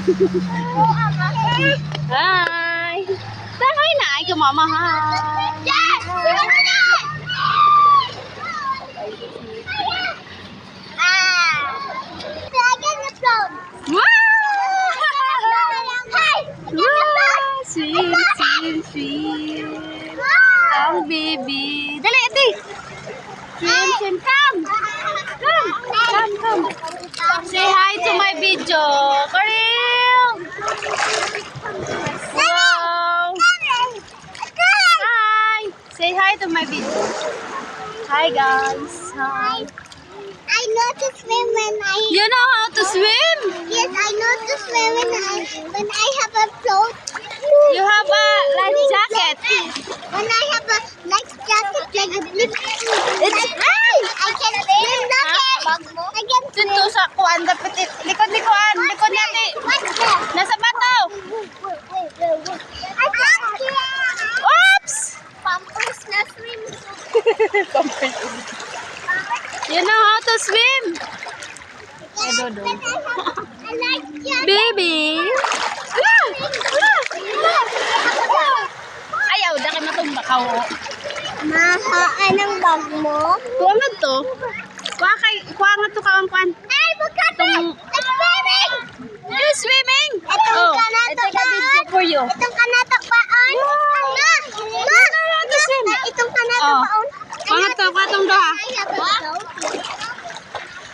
Hi. Hi na ay mama hi. Wow! Wow! Sweet. Ang baby. Dali, ate. Swim, come. Come. Say hi to my video. Karil. Wow. Hi. Say hi to my video. Hi, guys. Hi. I know to swim when I. You know how to swim? Yes, I know to swim when I have a float. You have a life jacket. When I have a life jacket like a blip. It's I can swim now. I can swim. Dito sa kuan dapat likod ni kuan, likod natin. What's that? Nasa bato. I can't. Oops! Pampers na swim. You know how to swim? Yes, don't know. when I have a life jacket. Baby. Ayaw, daki na itong bakaw. Mahaan ang bag mo? Kuha nga to. Kuha nga to kawang kuan. Ay, magkano! I'm swimming! You swimming? Itong I take a video for you. Itong kanatakbaan. Ma! Itong kanatakbaan. Kuha tong doha.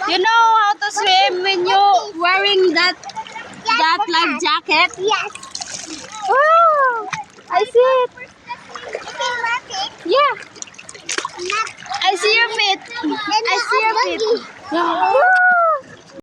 You know how to swim when you wearing that life jacket? Yes. Wow! I see it. Yeah. I see your feet. I see your feet. Yeah.